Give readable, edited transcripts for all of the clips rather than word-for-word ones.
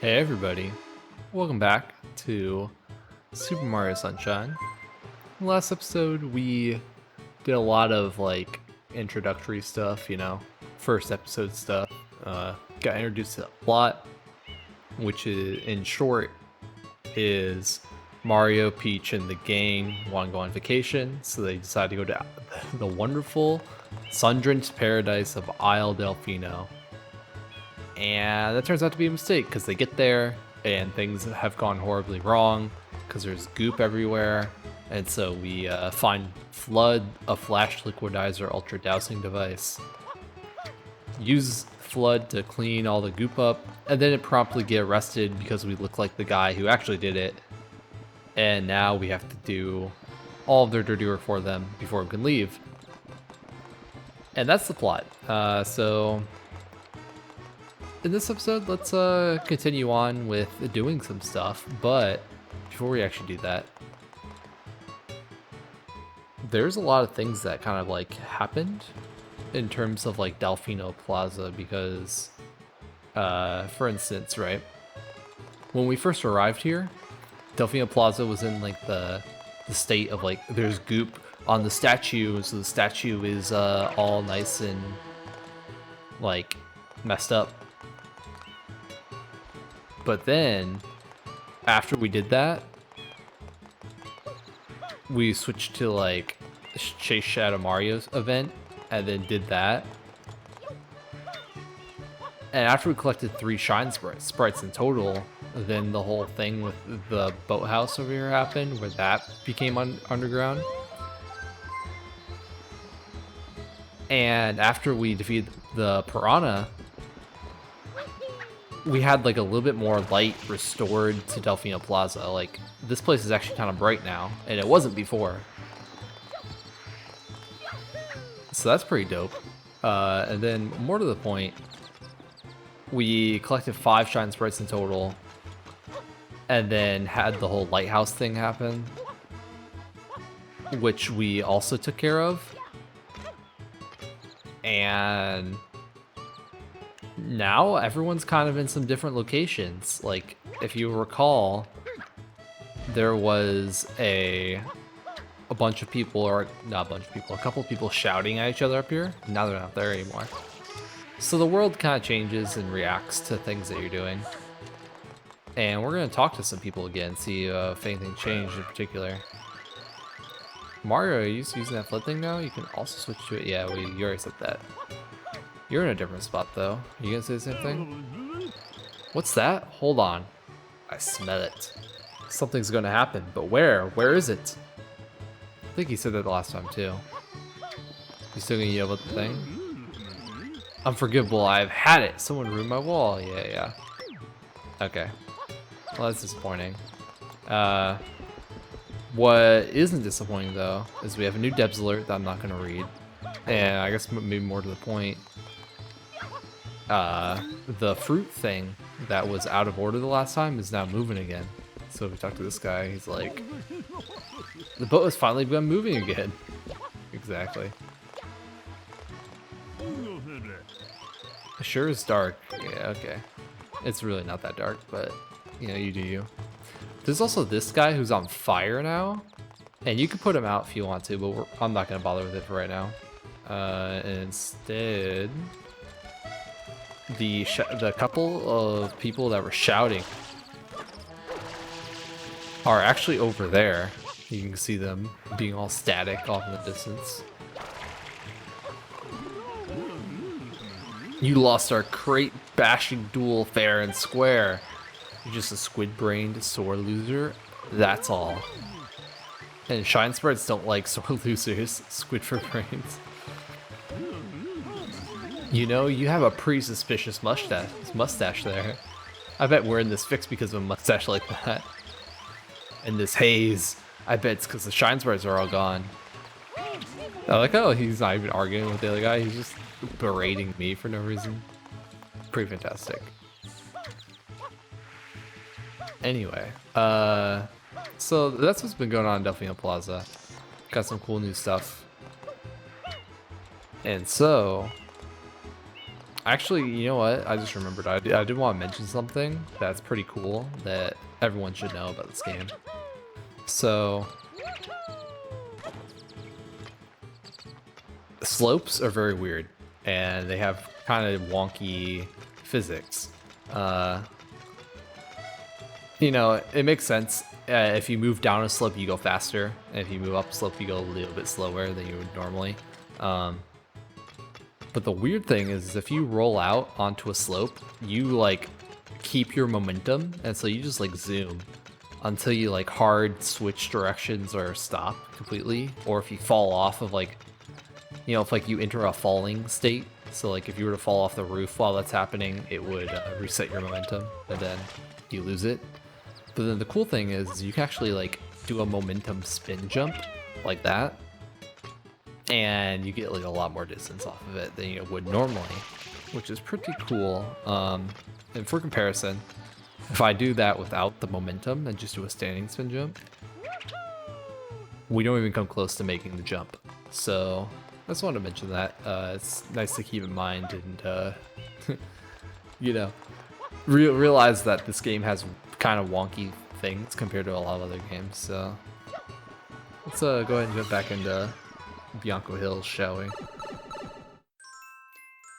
Hey everybody, welcome back to Super Mario Sunshine. Last episode we did a lot of like introductory stuff, first episode stuff. Got introduced to the plot, which is in short is Mario, Peach, and the gang want to go on vacation, so they decide to go to the wonderful sun-drenched paradise of Isle Delfino. And that turns out to be a mistake because they get there and things have gone horribly wrong because there's goop everywhere. And so we find Flood, a flash liquidizer ultra dousing device. Use Flood to clean all the goop up, and then it promptly get arrested because we look like the guy who actually did it. And now we have to do all of their dirty work for them before we can leave. And that's the plot. So in this episode, let's continue on with doing some stuff, but before we actually do that, there's a lot of things that kind of like happened in terms of like Delfino Plaza because, for instance, right, when we first arrived here, Delfino Plaza was in like the state of like there's goop on the statue, so the statue is all nice and like messed up. But then, after we did that, we switched to like Chase Shadow Mario's event, and then did that. And after we collected 3 shine sprites in total, then the whole thing with the boathouse over here happened, where that became underground. And after we defeated the Piranha, we had like a little bit more light restored to Delfino Plaza. Like this place is actually kind of bright now, and it wasn't before. So that's pretty dope. And then more to the point, we collected 5 shine sprites in total, and then had the whole lighthouse thing happen, which we also took care of. And now everyone's kind of in some different locations. Like if you recall, there was a bunch of people, or not a bunch of people, a couple of people shouting at each other up here. Now they're not there anymore. So the world kind of changes and reacts to things that you're doing. And we're going to talk to some people again, see if anything changed in particular. Mario, are you using that flood thing now? You can also switch to it. Yeah, you already said that. You're in a different spot though. You gonna say the same thing? What's that? Hold on. I smell it. Something's gonna happen, but where? Where is it? I think he said that the last time too. You still gonna yell about the thing? Unforgivable, I've had it. Someone ruined my wall. Yeah. Okay. Well, that's disappointing. What isn't disappointing though is we have a new Debs alert that I'm not gonna read. And I guess maybe more to the point, the fruit thing that was out of order the last time is now moving again. So if we talk to this guy, he's like, the boat has finally begun moving again. Exactly. It sure is dark. Yeah, okay. It's really not that dark, but you do you. There's also this guy who's on fire now, and you can put him out if you want to, but I'm not gonna bother with it for right now. And instead, the couple of people that were shouting are actually over there. You can see them being all static off in the distance. You lost our crate bashing duel fair and square. You're just a squid-brained sore loser. That's all. And shine sprites don't like sore losers. Squid for brains. You have a pretty suspicious mustache there. I bet we're in this fix because of a mustache like that. And this haze, I bet it's because the shine sprites are all gone. I like, oh, he's not even arguing with the other guy, he's just berating me for no reason. Pretty fantastic. Anyway, so that's what's been going on in Delfino Plaza. Got some cool new stuff. And so, Actually, you know what? I just remembered. I did want to mention something that's pretty cool that everyone should know about this game. So, slopes are very weird, and they have kind of wonky physics. You know, it makes sense. If you move down a slope, you go faster, and if you move up a slope, you go a little bit slower than you would normally. But the weird thing is if you roll out onto a slope, you like keep your momentum, and so you just like zoom until you like hard switch directions or stop completely, or if you fall off of like, you know, if like you enter a falling state. So like if you were to fall off the roof while that's happening, it would reset your momentum, and then you lose it. But then the cool thing is you can actually like do a momentum spin jump like that, and you get like a lot more distance off of it than you would normally, which is pretty cool. And for comparison, if I do that without the momentum and just do a standing spin jump, we don't even come close to making the jump. So I just wanted to mention that. It's nice to keep in mind, and you know, realize that this game has kind of wonky things compared to a lot of other games. So let's go ahead and jump back into Bianco Hills, shall we?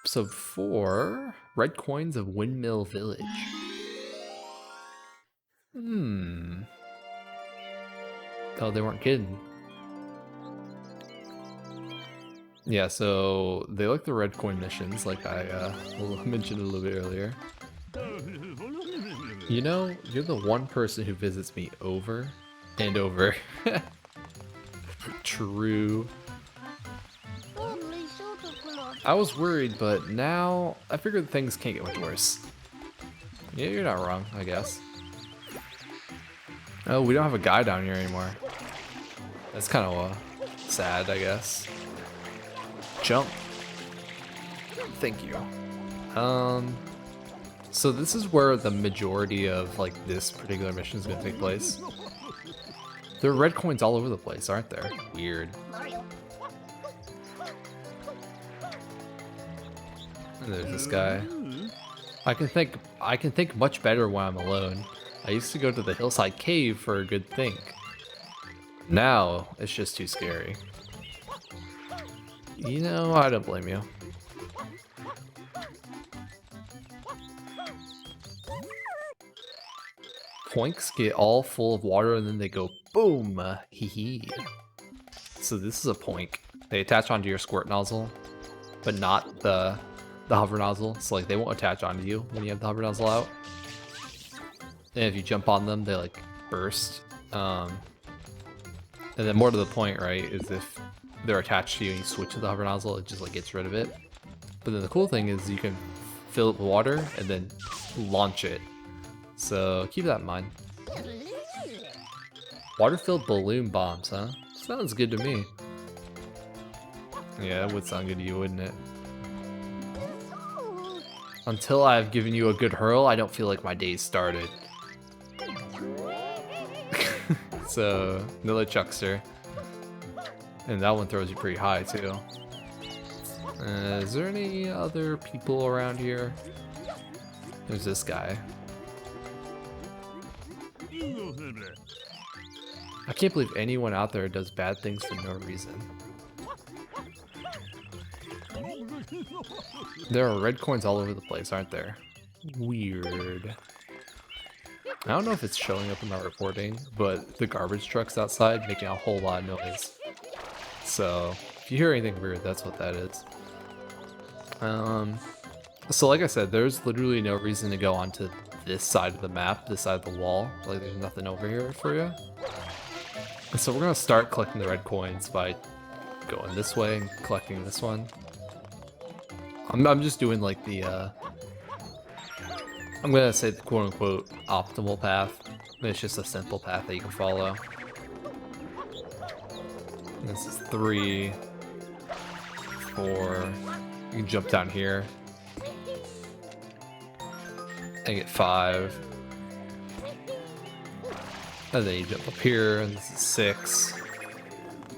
Episode 4, Red Coins of Windmill Village. Oh, they weren't kidding. Yeah, so they like the red coin missions, like I mentioned a little bit earlier. You know, you're the one person who visits me over and over. True. I was worried, but now I figured things can't get much worse. Yeah, you're not wrong, I guess. Oh, we don't have a guy down here anymore. That's kind of sad, I guess. Jump. Thank you. So this is where the majority of like this particular mission is going to take place. There are red coins all over the place, aren't there? Weird. And there's this guy. I can think much better when I'm alone. I used to go to the hillside cave for a good think. Now it's just too scary. You know, I don't blame you. Points get all full of water and then they go boom, hee hee. So this is a poink. They attach onto your squirt nozzle, but not the hover nozzle. So like they won't attach onto you when you have the hover nozzle out. And if you jump on them, they like burst. And then more to the point, right, is if they're attached to you and you switch to the hover nozzle, it just like gets rid of it. But then the cool thing is you can fill it with water and then launch it. So keep that in mind. Water-filled balloon bombs, huh? Sounds good to me. Yeah, that would sound good to you, wouldn't it? Until I've given you a good hurl, I don't feel like my day's started. So, another chuckster. And that one throws you pretty high, too. Is there any other people around here? There's this guy. I can't believe anyone out there does bad things for no reason. There are red coins all over the place, aren't there? Weird. I don't know if it's showing up in my reporting, but the garbage truck's outside making a whole lot of noise. So, if you hear anything weird, that's what that is. So like I said, there's literally no reason to go onto this side of the map, this side of the wall. Like there's nothing over here for you. And so we're gonna start collecting the red coins by going this way and collecting this one. I'm just doing like the, I'm gonna say the quote-unquote optimal path. It's just a simple path that you can follow. And this is 3, 4, you can jump down here. And get 5. And then you jump up here, and this is 6.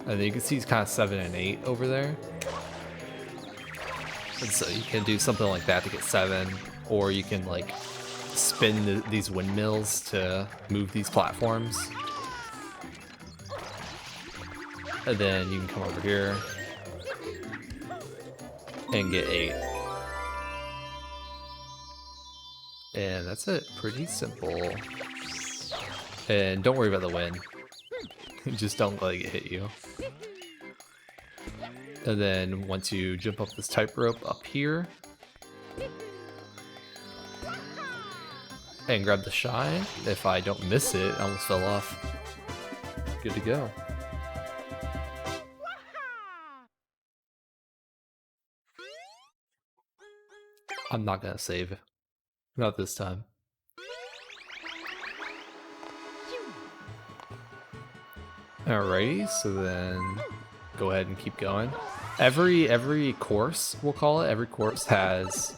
And then you can see it's kind of 7 and 8 over there. And so you can do something like that to get 7, or you can like spin these windmills to move these platforms. And then you can come over here and get 8. And that's it. Pretty simple. And don't worry about the wind. Just don't let it hit you. And then once you jump up this tightrope up here and grab the shine, if I don't miss it, I almost fell off. Good to go. I'm not gonna save. Not this time. Alrighty, so then go ahead and keep going. Every course, we'll call it, every course has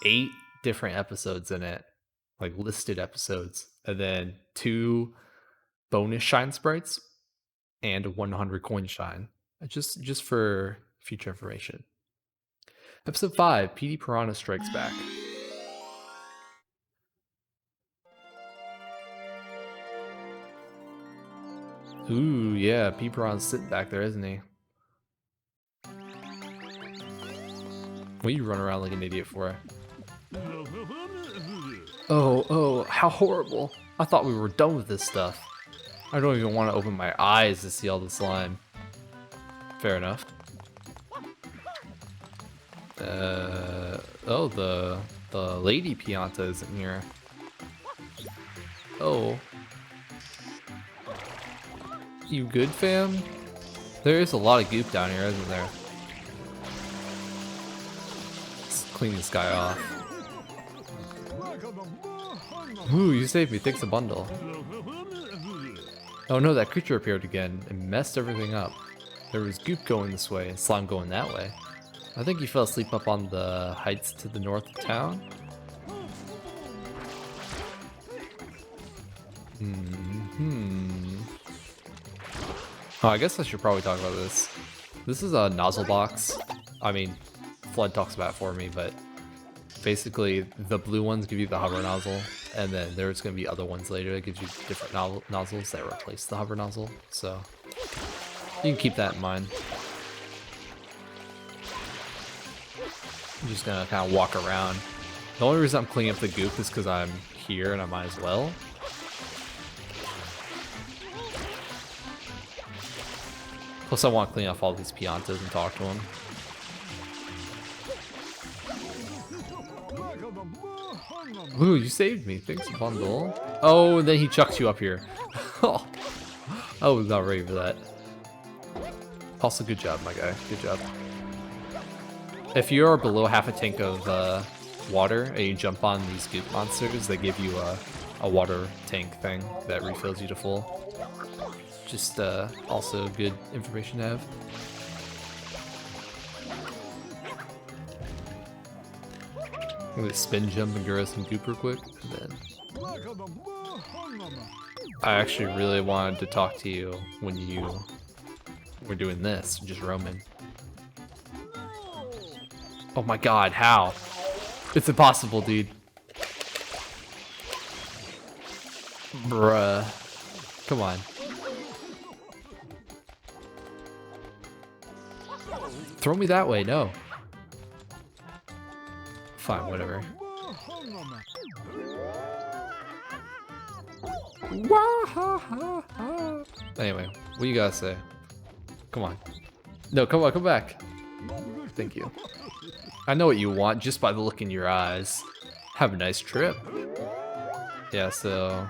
8 different episodes in it, like listed episodes, and then 2 bonus shine sprites and 100 coin shine, just for future information. Episode 5, Petey Piranha Strikes Back. Ooh, yeah, Petey Piranha's sitting back there, isn't he? What are you running around like an idiot for? Oh, how horrible. I thought we were done with this stuff. I don't even want to open my eyes to see all the slime. Fair enough. Oh, the lady Pianta isn't here. Oh. You good, fam? There is a lot of goop down here, isn't there? Let's clean this guy off. Ooh, you saved me. Thanks a bundle. Oh no, that creature appeared again and messed everything up. There was goop going this way and slime going that way. I think you fell asleep up on the heights to the north of town. Oh, I guess I should probably talk about this. This is a nozzle box. I mean, Flood talks about it for me, but basically the blue ones give you the hover nozzle, and then there's going to be other ones later that gives you different nozzles that replace the hover nozzle. So you can keep that in mind. I'm just gonna kind of walk around. The only reason I'm cleaning up the goop is because I'm here and I might as well. Plus I want to clean off all these Piantas and talk to them. Ooh, you saved me. Thanks, bundle. Oh, and then he chucks you up here. Oh, I was not ready for that. Also, good job, my guy. Good job. If you are below half a tank of water and you jump on these goop monsters, they give you a water tank thing that refills you to full. Just also good information to have. I'm gonna spin jump and grab some goop real quick, and then I actually really wanted to talk to you when you were doing this, just roaming. Oh my god, how? It's impossible, dude. Bruh. Come on. Throw me that way, no. Fine, whatever. Anyway, what do you gotta say? Come on. No, come on, come back. Thank you. I know what you want just by the look in your eyes. Have a nice trip. Yeah, so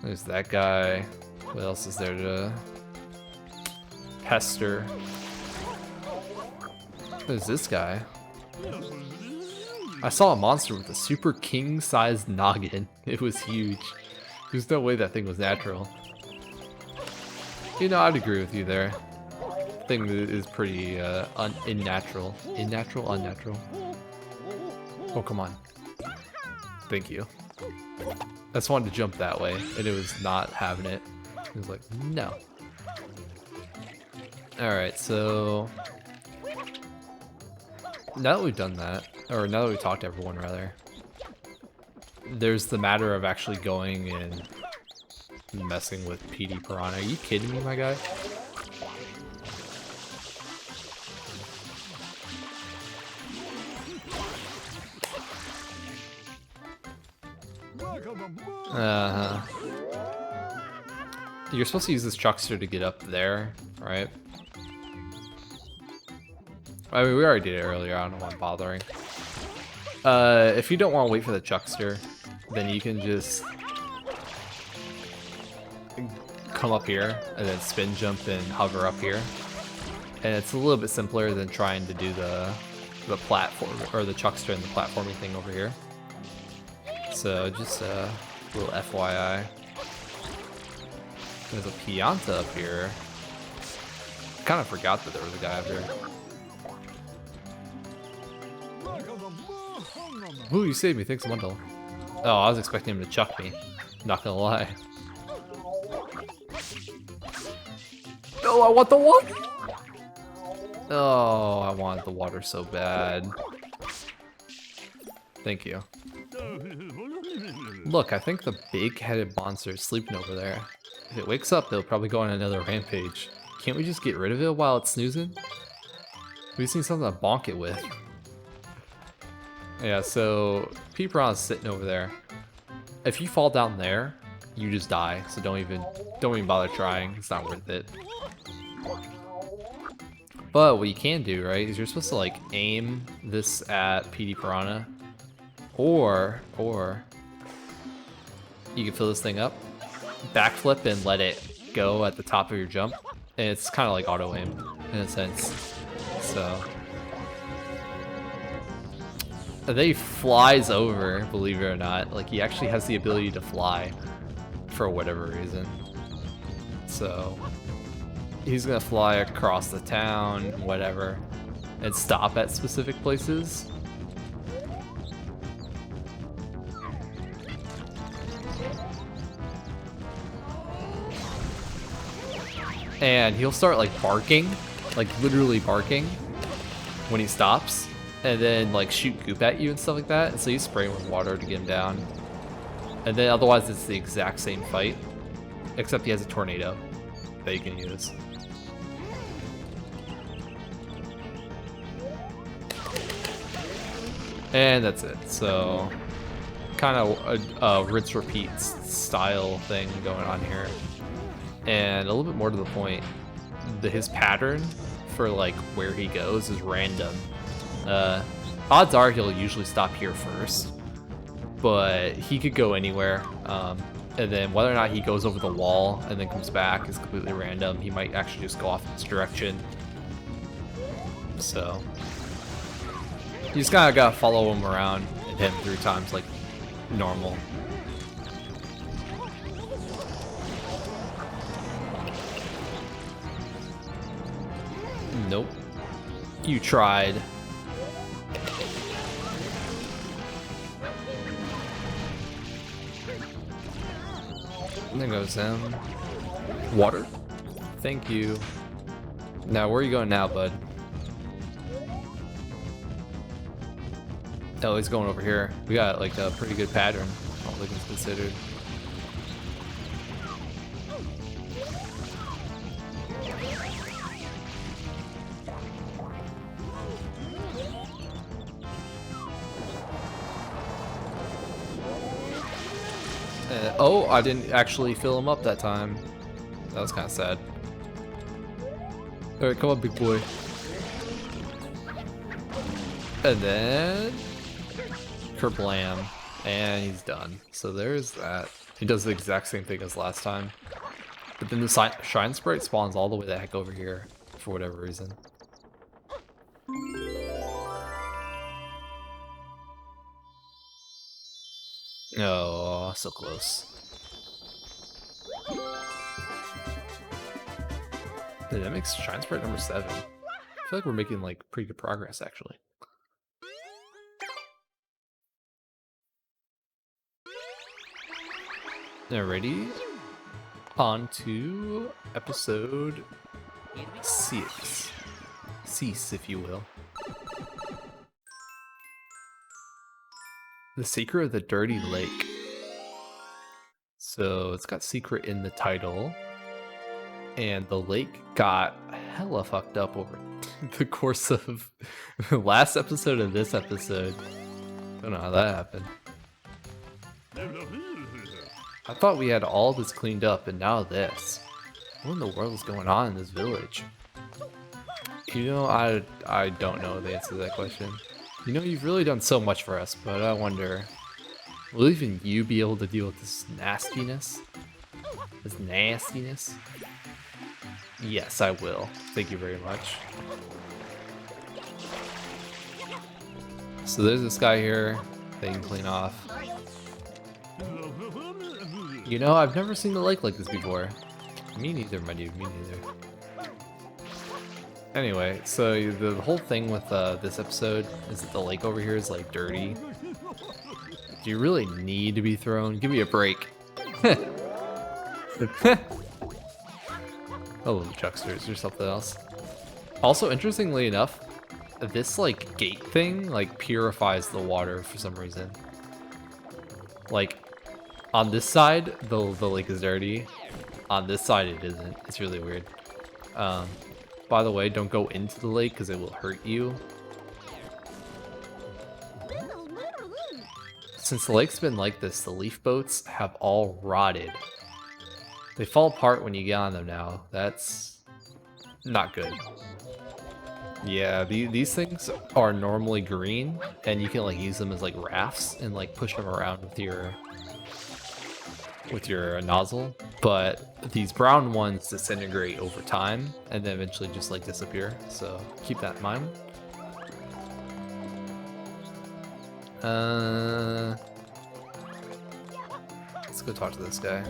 there's that guy. What else is there to pester? There's this guy. I saw a monster with a super king-sized noggin. It was huge. There's no way that thing was natural. You know, I'd agree with you there. Thing is pretty unnatural. Unnatural? Oh, come on. Thank you. I just wanted to jump that way, and it was not having it. It was like, no. Alright, so Now that we've done that, or now that we've talked to everyone, rather, there's the matter of actually going and messing with Petey Piranha. Are you kidding me, my guy? Uh-huh. You're supposed to use this chuckster to get up there, right? I mean, we already did it earlier. I don't know why I'm bothering. If you don't want to wait for the chuckster, then you can just come up here and then spin jump and hover up here. And it's a little bit simpler than trying to do the platform or the chuckster and the platforming thing over here. So just a little FYI. There's a Pianta up here. Kind of forgot that there was a guy up here. Ooh, you saved me. Thanks, Wendell. Oh, I was expecting him to chuck me. Not gonna lie. Oh, I want the water! Oh, I want the water so bad. Thank you. Look, I think the big-headed monster is sleeping over there. If it wakes up, it'll probably go on another rampage. Can't we just get rid of it while it's snoozing? We just need something to bonk it with. Yeah, so Piranha's sitting over there. If you fall down there, you just die. So don't even bother trying. It's not worth it. But what you can do, right, is you're supposed to like aim this at Petey Piranha, or you can fill this thing up, backflip and let it go at the top of your jump, and it's kind of like auto aim in a sense. So they flies over, believe it or not. Like he actually has the ability to fly for whatever reason. So he's gonna fly across the town, whatever, and stop at specific places. And he'll start like barking, like literally barking when he stops, and then like shoot goop at you and stuff like that. And so you spray him with water to get him down. And then otherwise it's the exact same fight, except he has a tornado that you can use. And that's it. So kind of a rinse repeat style thing going on here. And a little bit more to the point, his pattern for like where he goes is random. Odds are he'll usually stop here first, but he could go anywhere. And then whether or not he goes over the wall and then comes back is completely random. He might actually just go off in this direction. So you just kind of gotta follow him around and hit him 3 times like normal. Nope. You tried. And there goes him. Water. Thank you. Now, where are you going now, bud? Oh, he's going over here. We got like a pretty good pattern, all things considered. Oh, I didn't actually fill him up that time. That was kind of sad. Alright, come on, big boy. And then Kerblam. And he's done. So there's that. He does the exact same thing as last time. But then the Shrine Sprite spawns all the way the heck over here for whatever reason. Oh, so close. Dude, that makes Shrine Sprite number 7. I feel like we're making like pretty good progress actually. Alrighty. On to episode 6. Cease, if you will. The Secret of the Dirty Lake. So it's got secret in the title. And the lake got hella fucked up over the course of the last episode and this episode. Don't know how that happened. I thought we had all this cleaned up, and now this. What in the world is going on in this village? You know, I don't know the answer to that question. You know, you've really done so much for us, but I wonder, will even you be able to deal with this nastiness? This nastiness? Yes, I will. Thank you very much. So there's this guy here that you can clean off. You know, I've never seen the lake like this before. Me neither, my dude, me neither. Anyway, so the whole thing with this episode is that the lake over here is like dirty. Do you really need to be thrown? Give me a break. Oh, chucksters or something else. Also, interestingly enough, this like gate thing like purifies the water for some reason. Like on this side, the lake is dirty. On this side, it isn't. It's really weird. By the way, don't go into the lake because it will hurt you. Since the lake's been like this, the leaf boats have all rotted. They fall apart when you get on them now. That's not good. Yeah, these things are normally green, and you can like use them as like rafts and like push them around with your nozzle. But these brown ones disintegrate over time and then eventually just like disappear. So keep that in mind. Let's go talk to this guy.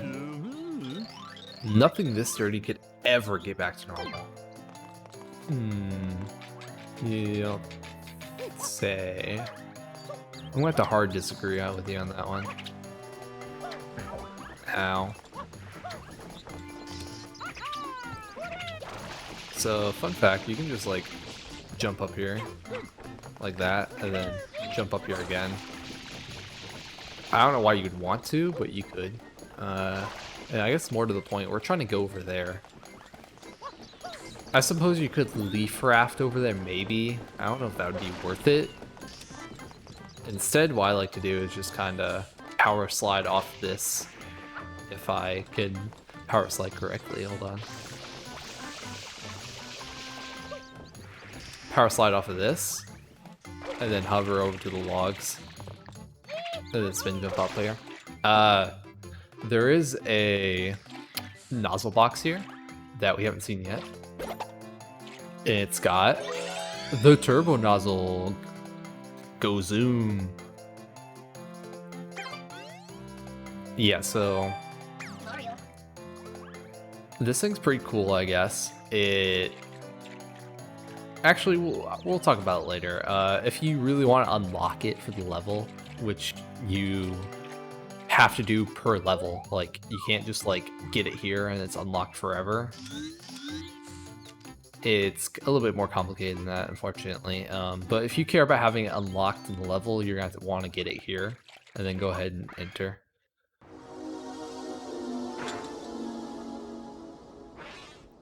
Nothing this dirty could ever get back to normal. Yeah. Say. I'm gonna have to hard disagree out with you on that one. Ow. So, fun fact, you can just like jump up here like that and then jump up here again. I don't know why you'd want to, but you could. And I guess more to the point, we're trying to go over there. I suppose you could leaf raft over there, maybe. I don't know if that would be worth it. Instead, what I like to do is just kind of power slide off this. If I could power slide correctly, hold on. Power slide off of this, and then hover over to the logs, and then spin jump up there. There is a nozzle box here that we haven't seen yet. It's got the turbo nozzle. Go zoom. Yeah, so this thing's pretty cool, I guess. It actually we'll talk about it later. If you really want to unlock it for the level, which you have to do per level, like you can't just like get it here and it's unlocked forever. It's a little bit more complicated than that, unfortunately. But if you care about having it unlocked in the level, you're gonna have to want to get it here and then go ahead and enter.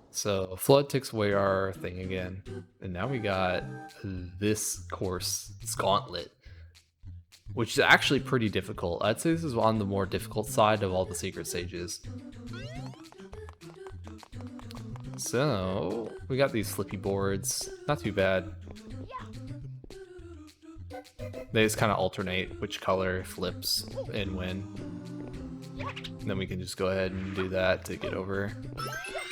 So flood takes away our thing again, and now we got this course, this gauntlet, which is actually pretty difficult. I'd say this is on the more difficult side of all the secret stages. So we got these flippy boards, not too bad. They just kind of alternate which color flips and when. And then we can just go ahead and do that to get over.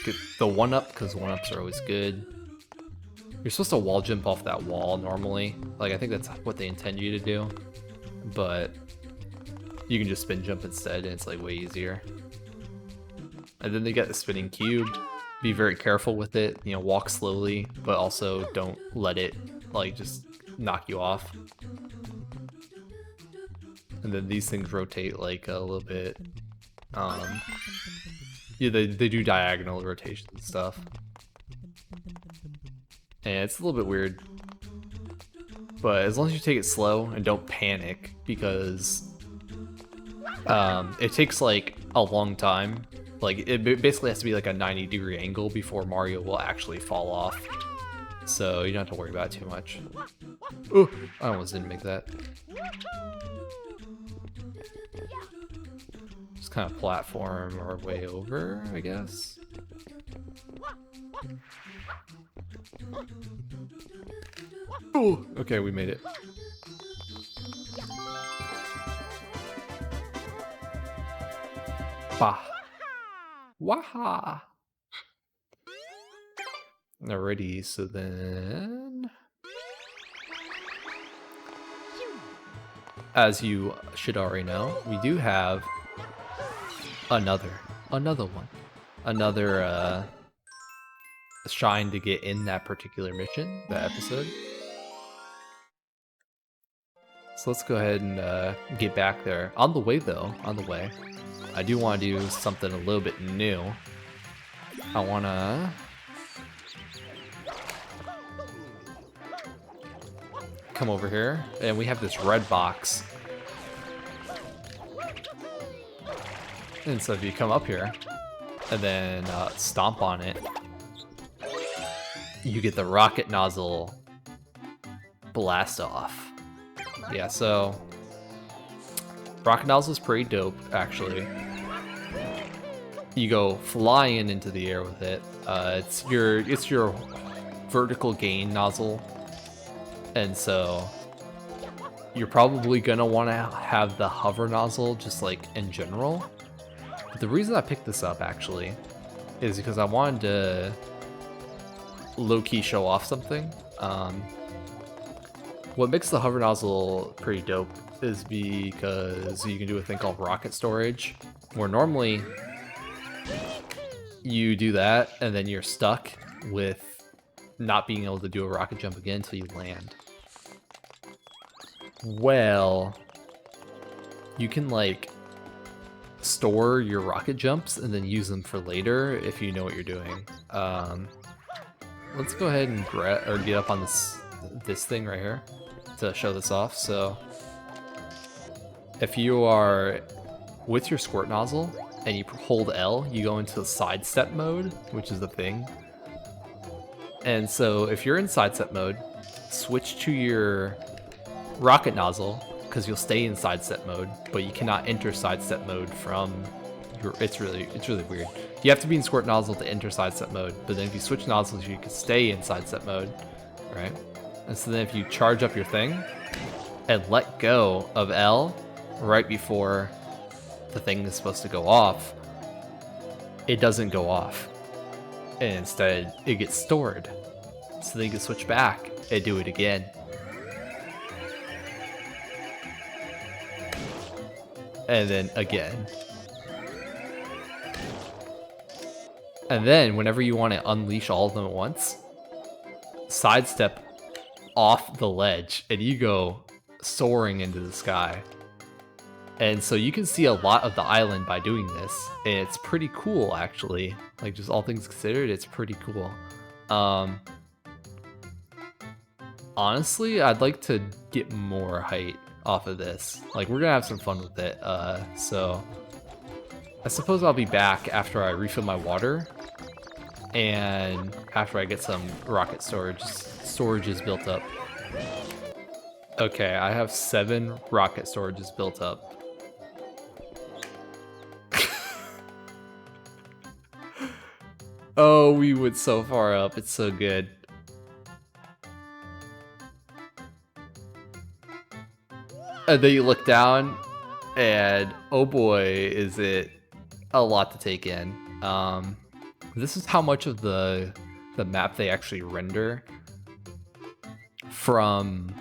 Get the 1-up, because 1-ups are always good. You're supposed to wall jump off that wall normally. Like, I think that's what they intend you to do. But you can just spin jump instead, and it's like way easier. And then they get the spinning cube. Be very careful with it, you know, walk slowly, but also don't let it like just knock you off. And then these things rotate like a little bit. Yeah, they do diagonal rotation and stuff. And it's a little bit weird. but as long as you take it slow and don't panic, because it takes like a long time. Like it basically has to be like a 90-degree angle before Mario will actually fall off. So you don't have to worry about it too much. Ooh, I almost didn't make that. Just kind of platform our way over, I guess. Ooh, okay, we made it. Bah. Waha. Alrighty, so then, as you should already know, we do have another one. Another shrine to get in that particular mission, that episode. So let's go ahead and get back there. On the way though, I do want to do something a little bit new. I want to come over here, and we have this red box. And so if you come up here, and then stomp on it, you get the rocket nozzle blast off. Yeah, so rocket nozzle is pretty dope, actually. You go flying into the air with it. It's your vertical gain nozzle, and so you're probably gonna want to have the hover nozzle just like in general. But the reason I picked this up actually is because I wanted to low-key show off something. What makes the hover nozzle pretty dope is because you can do a thing called rocket storage, where normally you do that and then you're stuck with not being able to do a rocket jump again until you land. Well, you can like store your rocket jumps and then use them for later if you know what you're doing. Let's go ahead and get up on this thing right here to show this off. So if you are with your squirt nozzle and you hold L, you go into sidestep mode, which is the thing. And so if you're in sidestep mode, switch to your rocket nozzle, because you'll stay in sidestep mode, but you cannot enter sidestep mode from your. It's really weird. You have to be in squirt nozzle to enter sidestep mode, but then if you switch nozzles, you can stay in sidestep mode, right? And so then if you charge up your thing and let go of L right before the thing is supposed to go off, it doesn't go off. And instead, it gets stored. So then you can switch back and do it again. And then again. And then whenever you want to unleash all of them at once, sidestep off the ledge and you go soaring into the sky. And so you can see a lot of the island by doing this, and it's pretty cool actually. Like, just all things considered, it's pretty cool. Honestly, I'd like to get more height off of this. Like, we're gonna have some fun with it. So I suppose I'll be back after I refill my water and after I get some rocket storages built up. Okay, I have 7 rocket storages built up. Oh, we went so far up. It's so good. And then you look down, and oh boy, is it a lot to take in. This is how much of the map they actually render from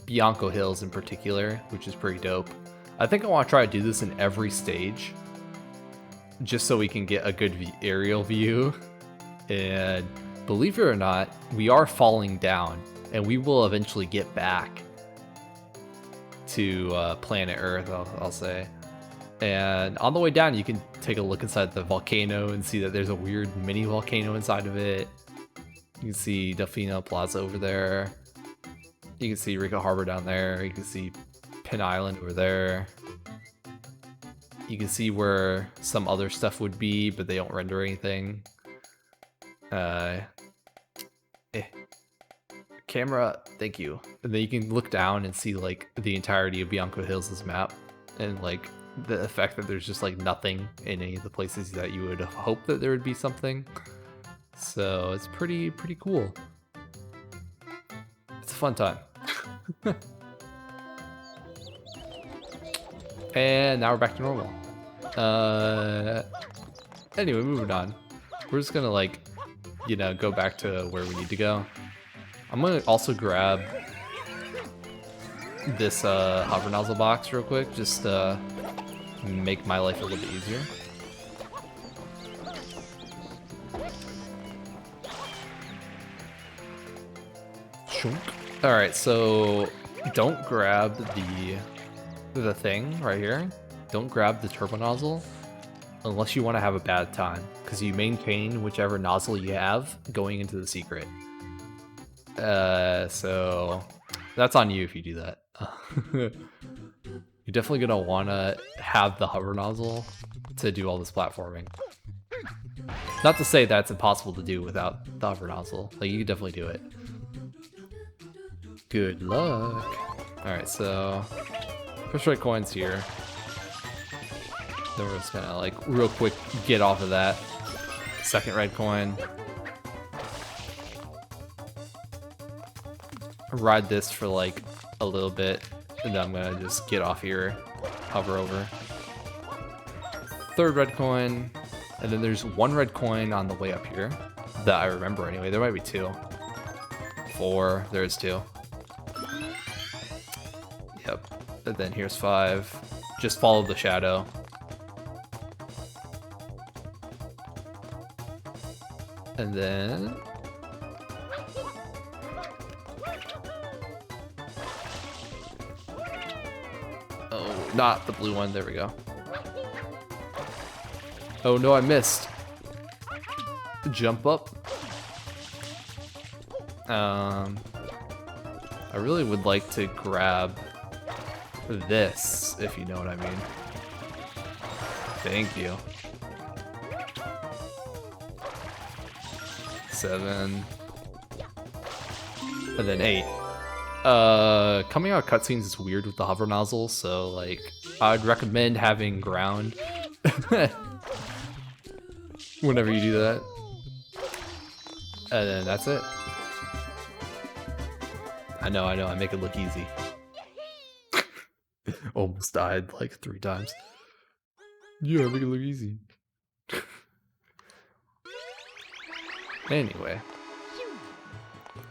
Bianco Hills in particular, which is pretty dope. I think I want to try to do this in every stage, just so we can get a good aerial view. And believe it or not, we are falling down, and we will eventually get back to planet Earth, I'll say. And on the way down, you can take a look inside the volcano and see that there's a weird mini volcano inside of it. You can see Delfino Plaza over there. You can see Rico Harbor down there. You can see Pin Island over there. You can see where some other stuff would be, but they don't render anything. Camera, thank you. And then you can look down and see like the entirety of Bianco Hills' map, and like the effect that there's just like nothing in any of the places that you would hope that there would be something. So it's pretty cool. It's a fun time. And now we're back to normal. Anyway, moving on. We're just gonna like, you know, go back to where we need to go. I'm gonna also grab this hover nozzle box real quick, just make my life a little bit easier. All right, so don't grab the thing right here. Don't grab the turbo nozzle unless you want to have a bad time, because you maintain whichever nozzle you have going into the secret. So that's on you if you do that. You're definitely gonna want to have the hover nozzle to do all this platforming. Not to say that's impossible to do without the hover nozzle. Like, you can definitely do it. Good luck. Alright, so first red coin's here. Then we're just gonna like real quick get off of that. Second red coin. Ride this for like a little bit, and then I'm gonna just get off here, hover over. Third red coin, and then there's one red coin on the way up here that I remember anyway. There might be two. 4, there's 2. Yep. And then here's 5. Just follow the shadow. And then not the blue one, there we go. Oh no, I missed. Jump up. I really would like to grab this, if you know what I mean. Thank you. 7. And then 8. Coming out cutscenes is weird with the hover nozzle, so like I'd recommend having ground whenever you do that. And then that's it. I know, I make it look easy. Almost died like 3 times. Yeah, I make it look easy. Anyway.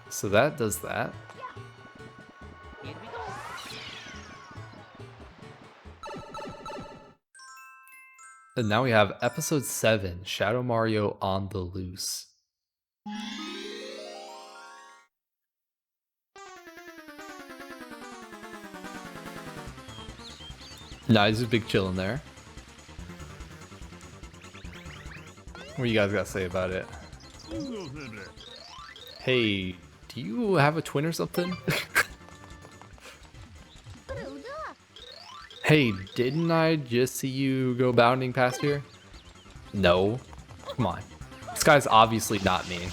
So that does that. And now we have episode 7, Shadow Mario on the Loose. Nice, big chill in there. What you guys got to say about it? Hey, do you have a twin or something? Hey, didn't I just see you go bounding past here? No. Come on. This guy's obviously not me.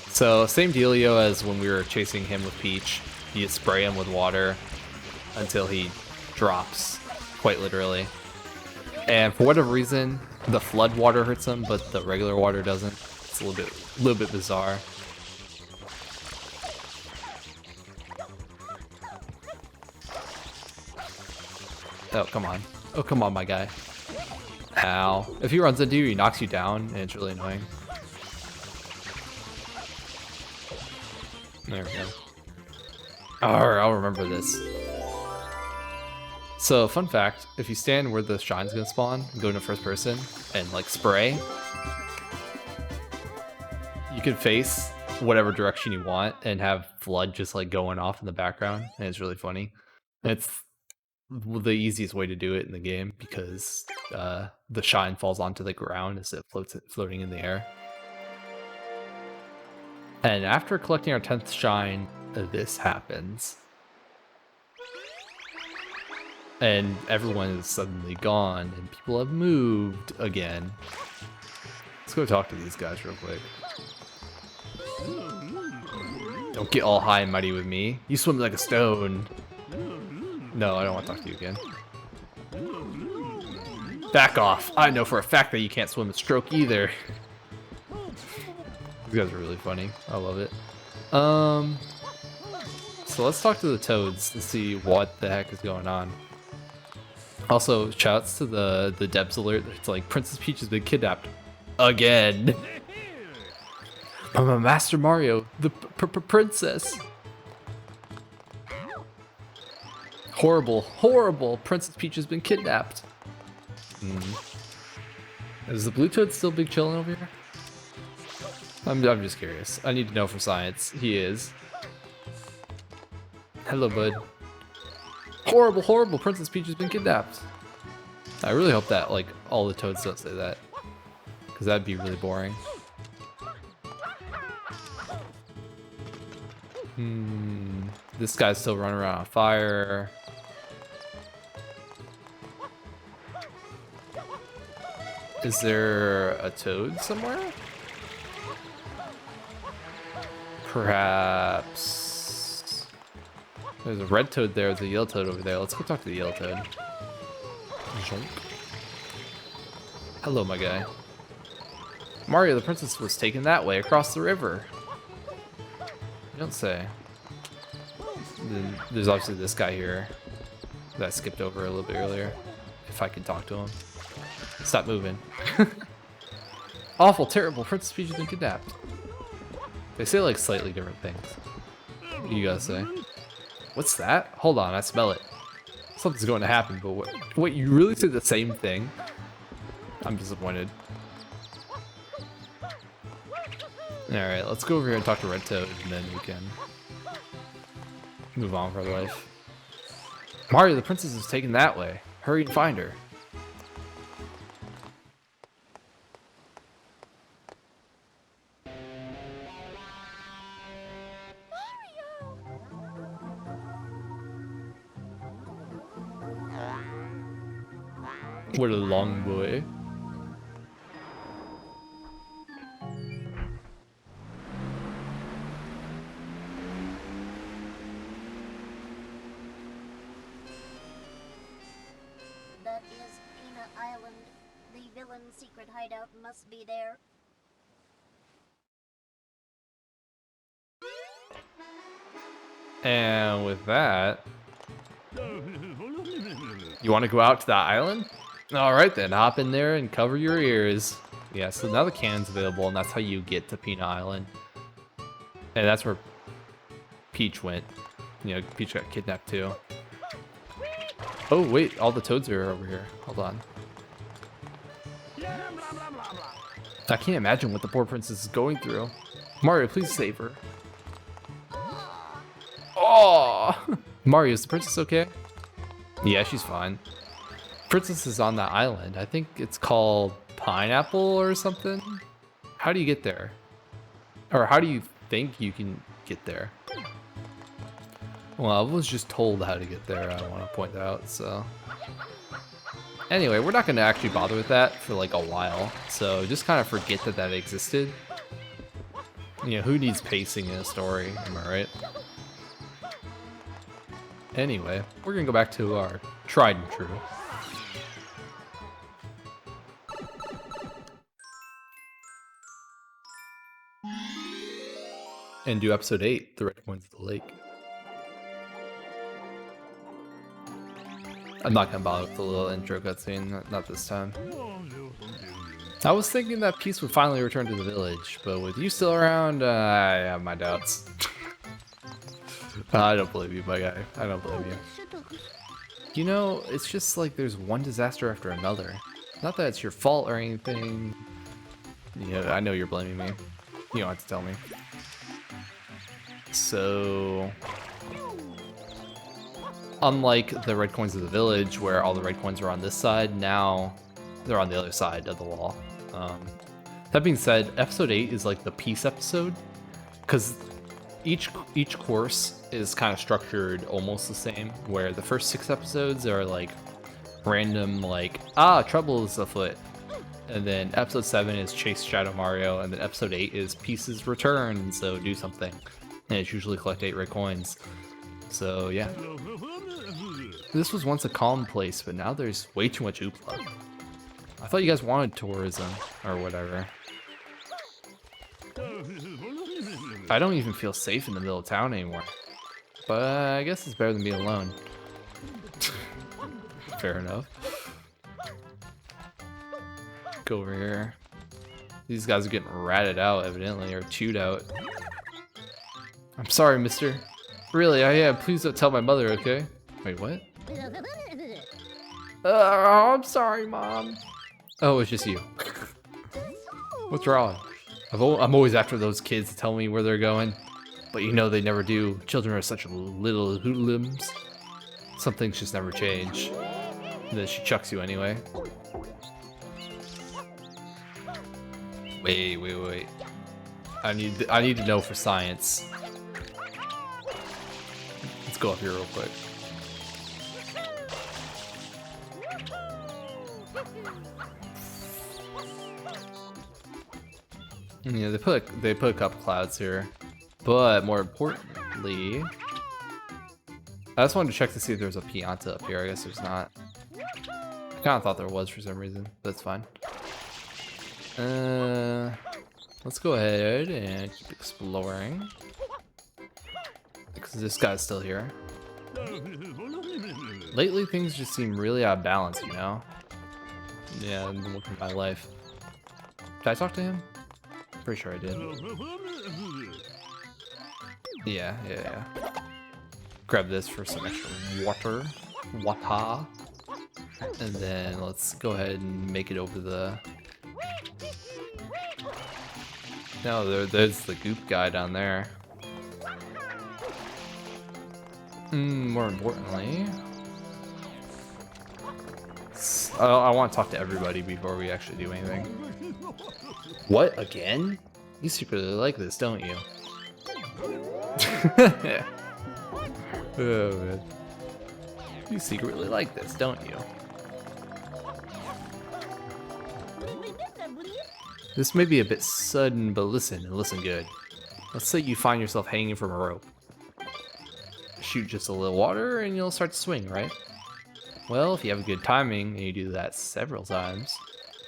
So, same dealio as when we were chasing him with Peach. You just spray him with water until he drops, quite literally. And for whatever reason, the flood water hurts him, but the regular water doesn't. It's a little bit bizarre. Oh, come on. Oh, come on, my guy. Ow. If he runs into you, he knocks you down, and it's really annoying. There we go. Alright, I'll remember this. So, fun fact, if you stand where the shine's gonna spawn, and go into first person, and like spray, you can face whatever direction you want and have flood just like going off in the background, and it's really funny. And it's the easiest way to do it in the game because the shine falls onto the ground instead of floating in the air. And after collecting our 10th shine, this happens. And everyone is suddenly gone, and people have moved again. Let's go talk to these guys real quick. Don't get all high and mighty with me. You swim like a stone. No, I don't want to talk to you again. Back off. I know for a fact that you can't swim a stroke either. These guys are really funny. I love it. So let's talk to the toads to see what the heck is going on. Also, shouts to the Debs alert. It's like Princess Peach has been kidnapped again. Master Mario, the princess. Horrible, horrible. Princess Peach has been kidnapped. Is the blue toad still big chilling over here? I'm just curious. I need to know for science. He is. Hello, bud. Horrible, horrible. Princess Peach has been kidnapped. I really hope that, like, all the toads don't say that. Because that'd be really boring. This guy's still running around on fire. Is there a toad somewhere? Perhaps. There's a red toad there, there's a yellow toad over there. Let's go talk to the yellow toad. Hello, my guy. Mario, the princess was taken that way, across the river. You don't say. Then there's obviously this guy here that I skipped over a little bit earlier. If I could talk to him. Stop moving. Awful, terrible, Princess Peach has been kidnapped. They say like slightly different things. What do you guys say? What's that? Hold on, I smell it. Something's going to happen, but what, you really said the same thing? I'm disappointed. Alright, let's go over here and talk to Red Toad, and then we can move on for our life. Mario, the princess is taken that way. Hurry and find her. What a long way. That is Peanut Island. The villain's secret hideout must be there. And with that, you want to go out to that island? Alright then, hop in there and cover your ears. Yeah, so now the cannon's available, and that's how you get to Peanut Island. And that's where Peach went. You know, Peach got kidnapped too. Oh wait, all the toads are over here. Hold on. I can't imagine what the poor princess is going through. Mario, please save her. Oh! Mario, is the princess okay? Yeah, she's fine. Princess is on that island. I think it's called Pineapple or something. How do you get there? Or how do you think you can get there? Well, I was just told how to get there, I want to point out, so. Anyway, we're not going to actually bother with that for like a while. So just kind of forget that that existed. You know, who needs pacing in a story? Am I right? Anyway, we're going to go back to our tried and true. And do episode 8, The Red Coins of the Lake. I'm not gonna bother with the little intro cutscene, not this time. I was thinking that peace would finally return to the village, but with you still around, I have my doubts. I don't believe you, my guy. I don't believe you. You know, it's just like there's one disaster after another. Not that it's your fault or anything. Yeah, I know you're blaming me. You don't have to tell me. So, unlike the red coins of the village, where all the red coins are on this side, now they're on the other side of the wall. That being said, episode 8 is like the peace episode, because each course is kind of structured almost the same, where the first 6 episodes are like random, like, trouble is afoot, and then episode 7 is chase Shadow Mario, and then episode 8 is pieces return, so do something, and it's usually collect 8 red coins. So yeah, this was once a calm place, but now there's way too much hoopla. I thought you guys wanted tourism or whatever. I don't even feel safe in the middle of town anymore, but I guess it's better than being alone. Fair enough. Go over here. These guys are getting ratted out, evidently, or chewed out. I'm sorry, mister. Really, I am. Please don't tell my mother, okay? Wait, what? I'm sorry, Mom. Oh, it's just you. What's wrong? I'm always after those kids to tell me where they're going, but you know they never do. Children are such little hoodlums. Some things just never change. And then she chucks you anyway. Wait. I need to know for science. Let's go up here real quick. Yeah, they put a couple clouds here, but more importantly, I just wanted to check to see if there's a Pianta up here. I guess there's not. I kind of thought there was for some reason, but it's fine. Let's go ahead and keep exploring, because this guy's still here. Lately, things just seem really out of balance, you know? Yeah, I've been looking at my life. Did I talk to him? Pretty sure I did. Yeah. Grab this for some extra water. And then let's go ahead and make it over the... No, there's the goop guy down there. More importantly... I want to talk to everybody before we actually do anything. What? Again? You secretly like this, don't you? Oh, man. You secretly like this, don't you? This may be a bit sudden, but listen, and listen good. Let's say you find yourself hanging from a rope. Shoot just a little water and you'll start to swing, right? Well, if you have good timing and you do that several times,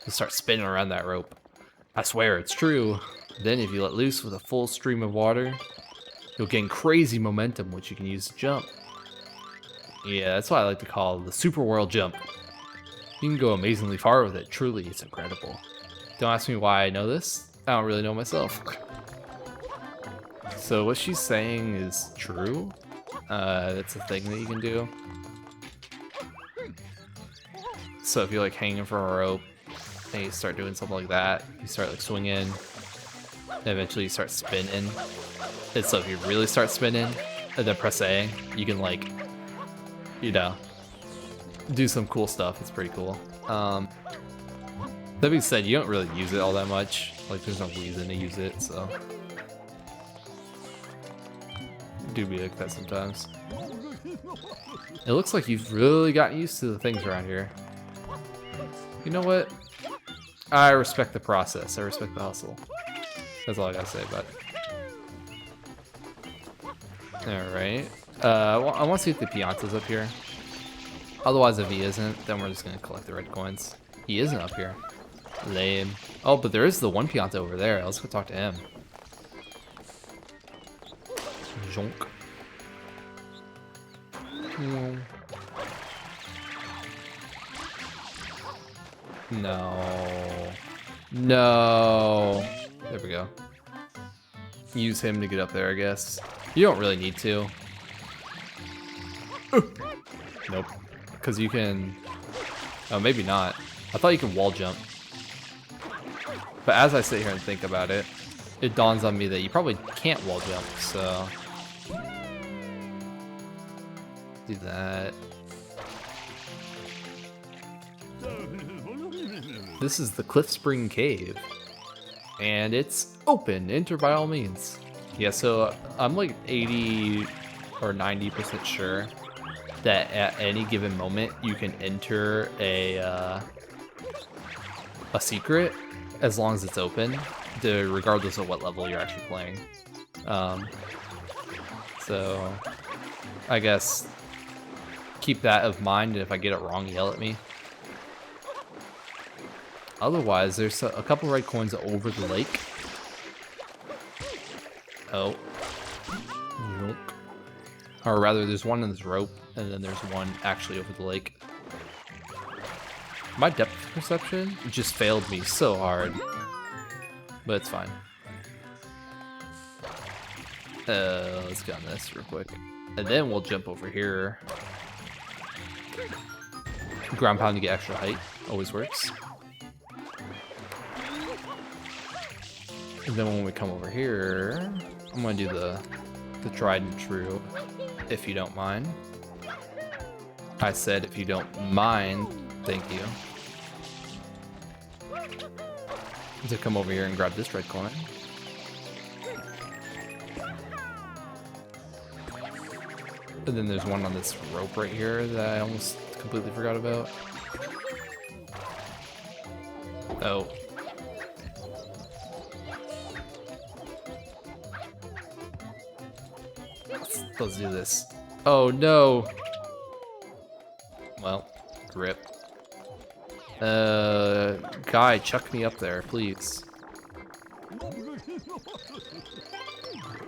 you'll start spinning around that rope. I swear, it's true. Then if you let loose with a full stream of water, you'll gain crazy momentum, which you can use to jump. Yeah, that's what I like to call the super world jump. You can go amazingly far with it. Truly, it's incredible. Don't ask me why I know this. I don't really know myself. So what she's saying is true. It's a thing that you can do. So if you're like hanging from a rope and you start doing something like that, you start like swinging, and eventually you start spinning. And so if you really start spinning and then press A, you can like, you know, do some cool stuff. It's pretty cool. That being said, you don't really use it all that much. Like there's no reason to use it, so. Do be like that sometimes. It looks like you've really gotten used to the things around here. You know what? I respect the process. I respect the hustle. That's all I gotta say about it. Alright. I want to see if the Pianta's up here. Otherwise, if he isn't, then we're just gonna collect the red coins. He isn't up here. Lame. Oh, but there is the one Pianta over there. Let's go talk to him. Jonk. No. No. There we go. Use him to get up there, I guess. You don't really need to. Nope. Because you can... Oh, maybe not. I thought you could wall jump. But as I sit here and think about it, it dawns on me that you probably can't wall jump, so... Do that. This is the Cliff Spring Cave. And it's open. Enter by all means. Yeah, so I'm like 80 or 90% sure that at any given moment you can enter a secret as long as it's open, regardless of what level you're actually playing. So I guess keep that of mind, and if I get it wrong, yell at me. Otherwise, there's a couple red coins over the lake. Oh. Yoink. Or rather, there's one in this rope, and then there's one actually over the lake. My depth perception just failed me so hard. But it's fine. Let's get on this real quick. And then we'll jump over here. Ground pound to get extra height. Always works. And then when we come over here, I'm gonna do the tried and true, if you don't mind. I said if you don't mind, thank you. To come over here and grab this red coin. And then there's one on this rope right here that I almost completely forgot about. Oh. Let's do this. Oh no! Well, rip. Guy, chuck me up there, please.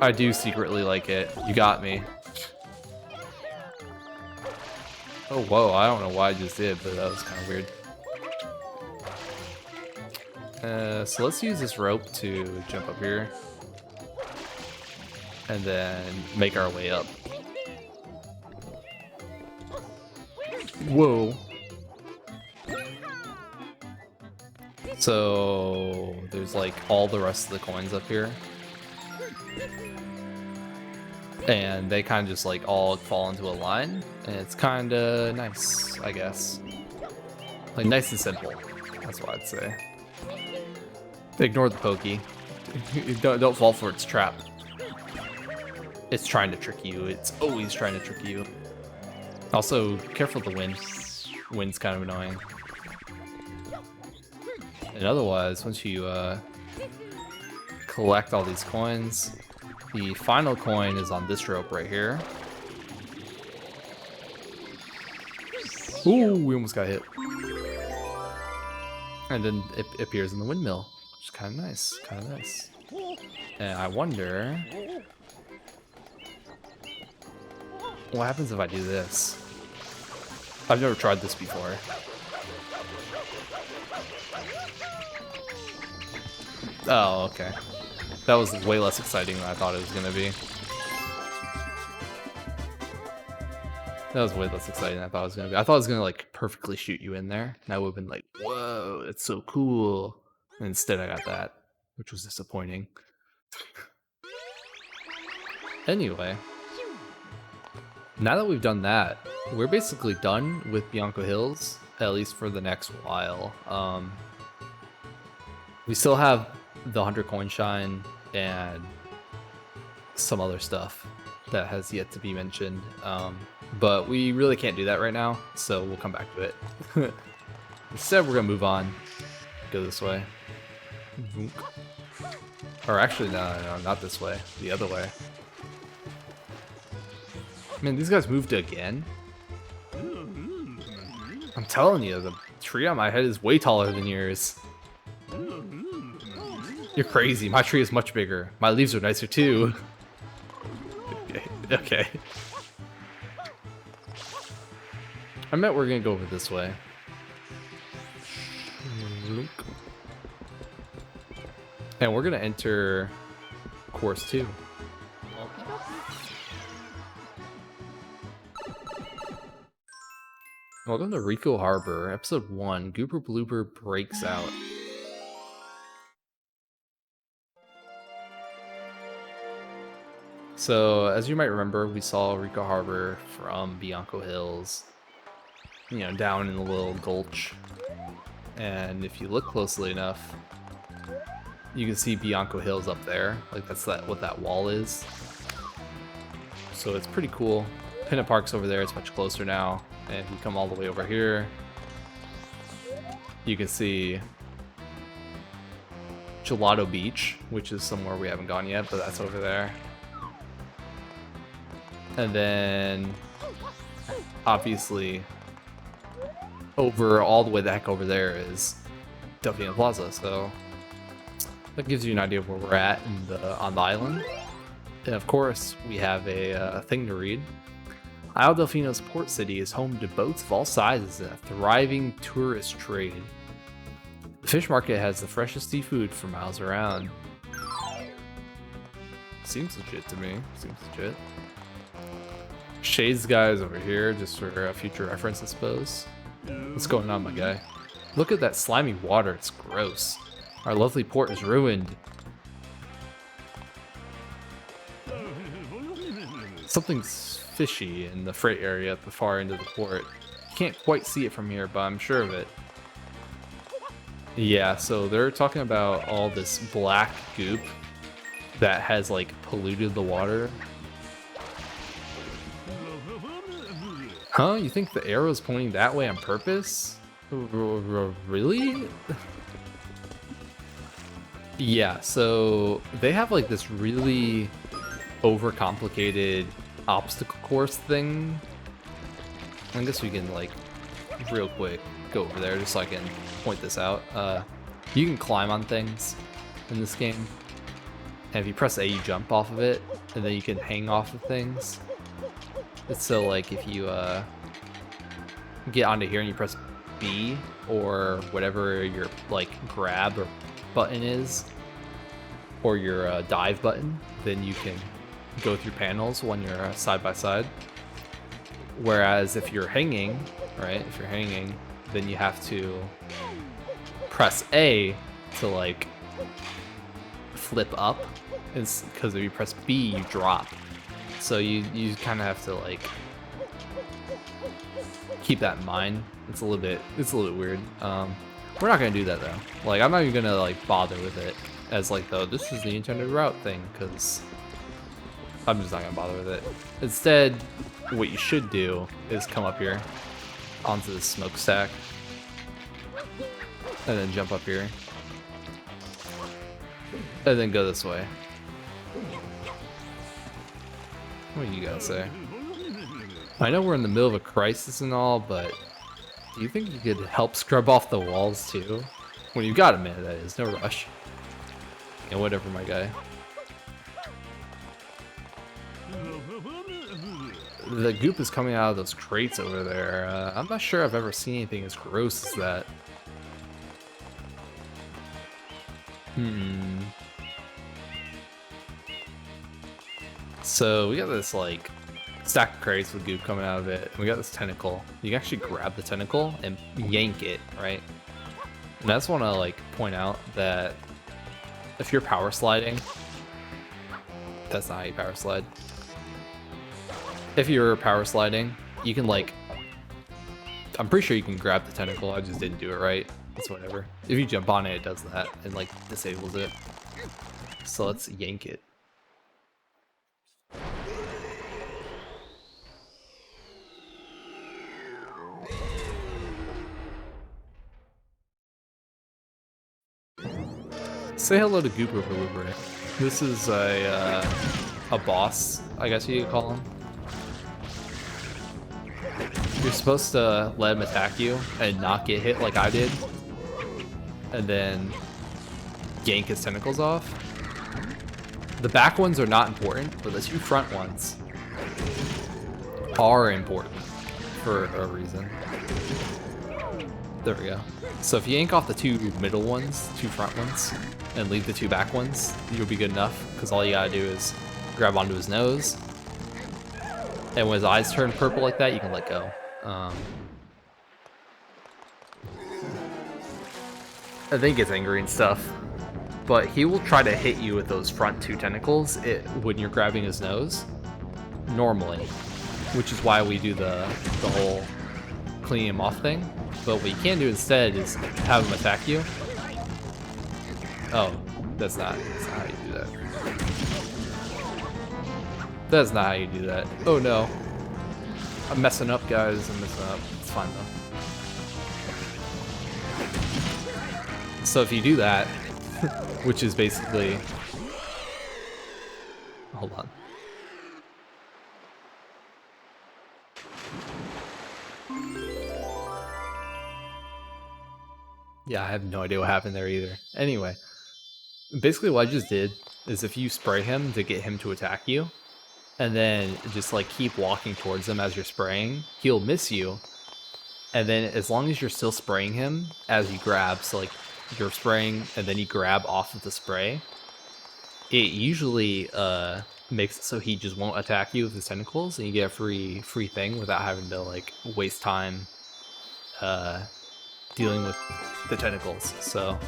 I do secretly like it. You got me. Oh, whoa, I don't know why I just did, but that was kind of weird. So let's use this rope to jump up here. And then make our way up. Whoa. So there's like all the rest of the coins up here. And they kind of just like all fall into a line. And it's kind of nice, I guess. Like nice and simple. That's what I'd say. Ignore the pokey. Don't fall for its trap. It's trying to trick you. It's always trying to trick you. Also, careful of the wind. Wind's kind of annoying. And otherwise, once you collect all these coins, the final coin is on this rope right here. Ooh, we almost got hit. And then it appears in the windmill, which is kind of nice. Kind of nice. And I wonder what happens if I do this? I've never tried this before. Oh, okay. That was way less exciting than I thought it was gonna be. That was way less exciting than I thought it was gonna be. I thought it was gonna like perfectly shoot you in there. And I would have been like, whoa, it's so cool. And instead I got that, which was disappointing. Anyway. Now that we've done that, we're basically done with Bianco Hills, at least for the next while. We still have the 100 coin shine and some other stuff that has yet to be mentioned, but we really can't do that right now, so we'll come back to it. Instead, we're gonna move on, go this way. Or actually, no, not this way, the other way. Man, these guys moved again. I'm telling you, the tree on my head is way taller than yours. You're crazy. My tree is much bigger. My leaves are nicer too. Okay. I bet we're gonna go over this way. And we're gonna enter course 2. Welcome to Rico Harbor, episode 1. Gooper Blooper breaks out. So, as you might remember, we saw Rico Harbor from Bianco Hills, you know, down in the little gulch. And if you look closely enough, You can see Bianco Hills up there. Like that's what that wall is. So it's pretty cool. Pinna Park's over there. It's much closer now. And if you come all the way over here, you can see Gelato Beach, which is somewhere we haven't gone yet, but that's over there. And then obviously over all the way the heck over there is Delfino Plaza. So that gives you an idea of where we're at on the island. And of course, we have a thing to read. Isle Delfino's port city is home to boats of all sizes and a thriving tourist trade. The fish market has the freshest seafood for miles around. Seems legit to me. Seems legit. Shades guy is over here, just for a future reference, I suppose. What's going on, my guy? Look at that slimy water. It's gross. Our lovely port is ruined. Something's fishy in the freight area at the far end of the port. You can't quite see it from here, but I'm sure of it. Yeah, so they're talking about all this black goop that has like polluted the water. Huh? You think the arrow's pointing that way on purpose? Really? Yeah, so they have like this really overcomplicated obstacle course thing. I guess we can like real quick go over there just so I can point this out. You can climb on things in this game, and if you press A, you jump off of it, and then you can hang off of things. It's so like if you get onto here and you press B or whatever your like grab or button is, or your dive button, then you can go through panels when you're side by side. Whereas if you're hanging, right, if you're hanging, then you have to press A to like flip up, because if you press B, you drop. So you kind of have to like keep that in mind. It's a little bit weird. We're not gonna do that though. Like I'm not even gonna like bother with it as like this is the intended route thing, because I'm just not gonna bother with it. Instead, what you should do is come up here onto the smokestack and then jump up here and then go this way. What do you guys say? I know we're in the middle of a crisis and all, but do you think you could help scrub off the walls too? When you've got a minute, that is. No rush. Yeah, whatever, my guy. The goop is coming out of those crates over there. I'm not sure I've ever seen anything as gross as that. So we got this like stack of crates with goop coming out of it. And we got this tentacle. You can actually grab the tentacle and yank it, right? And I just want to like point out that if you're power sliding, that's not how you power slide. If you're power sliding, you can like, I'm pretty sure you can grab the tentacle. I just didn't do it right. It's whatever. If you jump on it, it does that and like disables it. So let's yank it. Say hello to Gooper for Blooper. This is a boss, I guess you could call him. You're supposed to let him attack you and not get hit like I did, and then yank his tentacles off. The back ones are not important, but the two front ones are important for a reason. There we go. So if you yank off the two middle ones, two front ones, and leave the two back ones, you'll be good enough, because all you gotta do is grab onto his nose, and when his eyes turn purple like that, you can let go. I think he gets angry and stuff, but he will try to hit you with those front two tentacles when you're grabbing his nose, normally, which is why we do the whole cleaning him off thing. But what you can do instead is have him attack you. Oh, That's not how you do that. That's not how you do that. Oh no. I'm messing up, guys. I'm messing up. It's fine though. So if you do that, which is basically... Hold on. Yeah, I have no idea what happened there either. Anyway, basically what I just did is if you spray him to get him to attack you, and then just like keep walking towards him as you're spraying, he'll miss you. And then as long as you're still spraying him as you grab, so like you're spraying and then you grab off of the spray, it usually makes it so he just won't attack you with his tentacles, and you get a free thing without having to like waste time dealing with the tentacles. So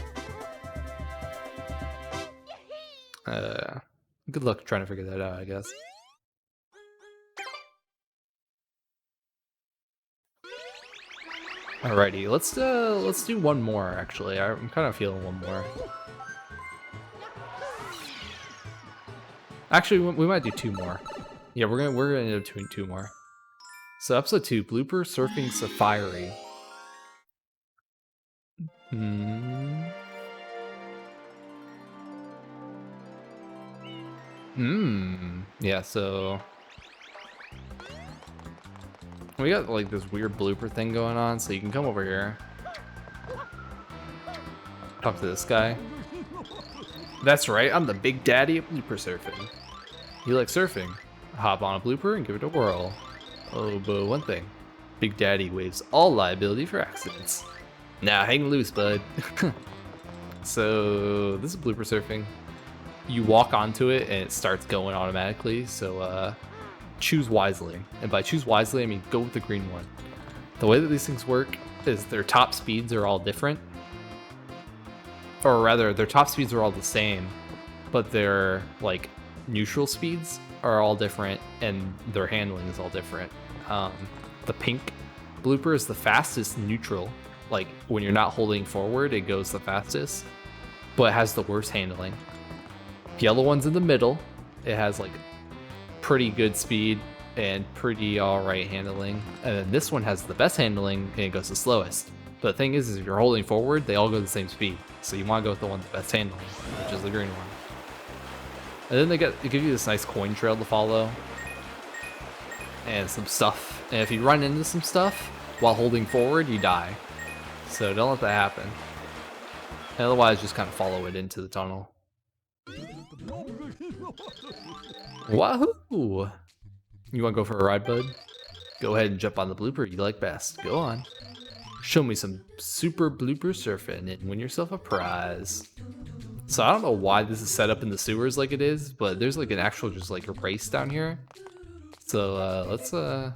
good luck trying to figure that out, I guess. Alrighty, let's do one more. Actually, I'm kind of feeling one more. Actually, we might do two more. Yeah, we're gonna end up doing two more. So episode 2, Blooper-Surfing Sequel. Yeah, so we got like this weird blooper thing going on, so you can come over here. Talk to this guy. That's right, I'm the big daddy of blooper surfing. You like surfing? Hop on a blooper and give it a whirl. Oh, but one thing. Big Daddy waives all liability for accidents. Now hang loose, bud. So this is blooper surfing. You walk onto it and it starts going automatically, so choose wisely. And by choose wisely, I mean go with the green one. The way that these things work is their top speeds are all different. Or rather, their top speeds are all the same, but their like neutral speeds are all different and their handling is all different. The pink blooper is the fastest neutral. Like when you're not holding forward, it goes the fastest, but it has the worst handling. The yellow one's in the middle. It has like pretty good speed and pretty alright handling. And then this one has the best handling and it goes the slowest. But the thing is if you're holding forward, they all go the same speed. So you want to go with the one with the best handling, which is the green one. And then they give you this nice coin trail to follow. And some stuff. And if you run into some stuff while holding forward, you die. So don't let that happen. And otherwise, just kind of follow it into the tunnel. Wahoo! You want to go for a ride, bud? Go ahead and jump on the blooper you like best. Go on. Show me some super blooper surfing and win yourself a prize. So I don't know why this is set up in the sewers like it is, but there's like an actual just like a race down here. So let's do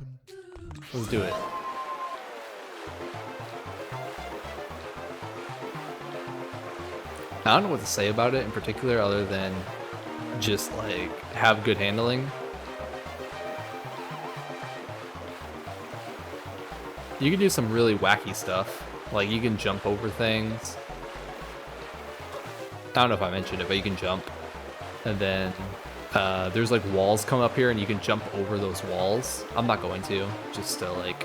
it. I don't know what to say about it in particular other than just like have good handling. You can do some really wacky stuff. Like you can jump over things. I don't know if I mentioned it, but you can jump. And then there's like walls come up here and you can jump over those walls. I'm not going to, just to like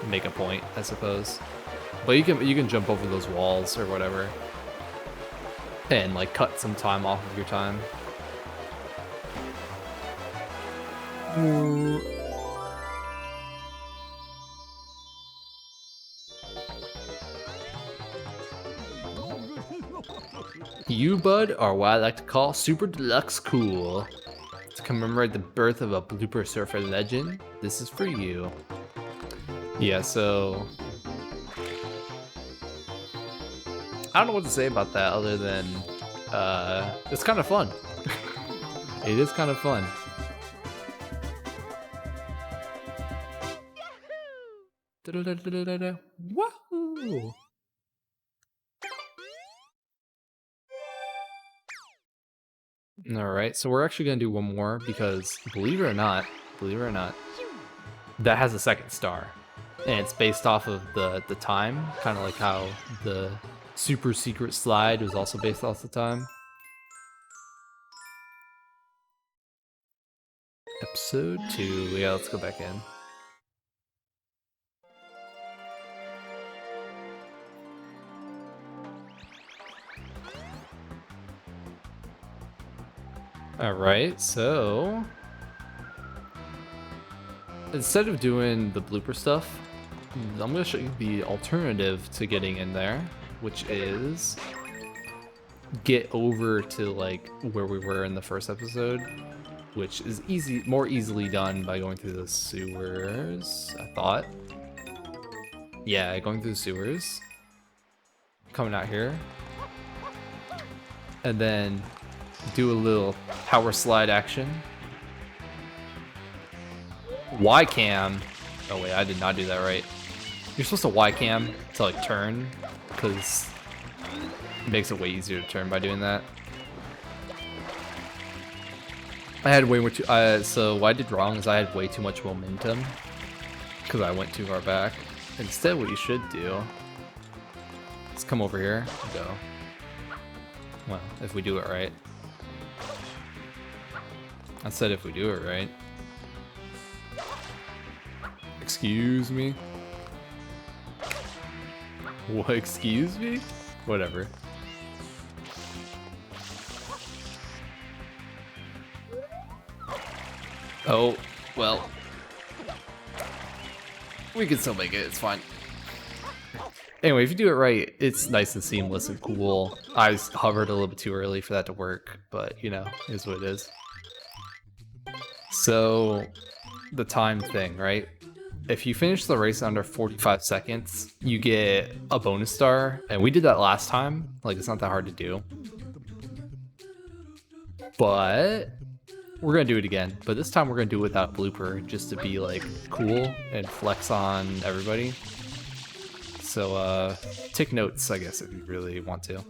make a point, I suppose. But you can jump over those walls or whatever. And like cut some time off of your time. You, bud, are what I like to call super deluxe cool. To commemorate the birth of a blooper surfer legend, this is for you. Yeah, so I don't know what to say about that other than it's kind of fun. It is kind of fun. Wahoo! Alright, so we're actually gonna do one more because believe it or not, that has a second star. And it's based off of the time, kind of like how the Super Secret Slide was also based off the time. Episode 2. Yeah, let's go back in. Alright, so instead of doing the blooper stuff, I'm going to show you the alternative to getting in there, which is get over to like where we were in the first episode, which is more easily done by going through the sewers, I thought. Yeah, going through the sewers, coming out here, and then do a little power slide action. Y cam. Oh wait, I did not do that right. You're supposed to Y cam to like turn, because it makes it way easier to turn by doing that. I had way more so what I did wrong is I had way too much momentum because I went too far back. Instead, what you should do is come over here and go. Well, if we do it right. I said if we do it right. Excuse me? What, excuse me? Whatever. Oh, well. We can still make it, it's fine. Anyway, if you do it right, it's nice and seamless and cool. I hovered a little bit too early for that to work, but you know, it is what it is. So, the time thing, right? If you finish the race under 45 seconds, you get a bonus star, and we did that last time. Like, it's not that hard to do. But we're gonna do it again, but this time we're gonna do it without blooper, just to be like cool and flex on everybody. So take notes, I guess, if you really want to.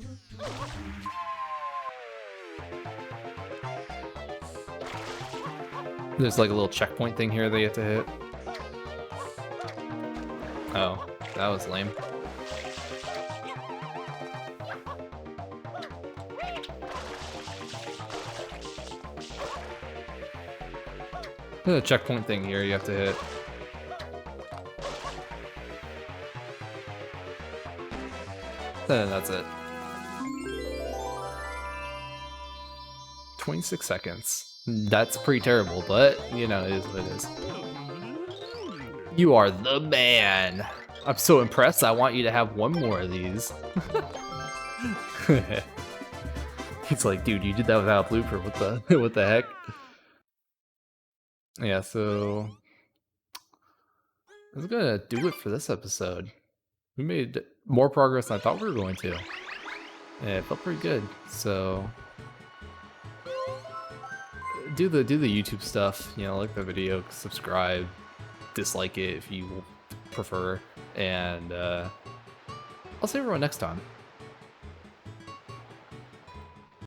There's like a little checkpoint thing here that you have to hit. Oh, that was lame. There's a checkpoint thing here you have to hit. And that's it. 26 seconds. That's pretty terrible, but you know, it is what it is. You are the man. I'm so impressed. I want you to have one more of these. He's like, dude, you did that without a blooper. What the heck? Yeah, so that's gonna do it for this episode. We made more progress than I thought we were going to. And it felt pretty good. So do the YouTube stuff, you know, like the video, subscribe, dislike it if you prefer, and I'll see everyone next time.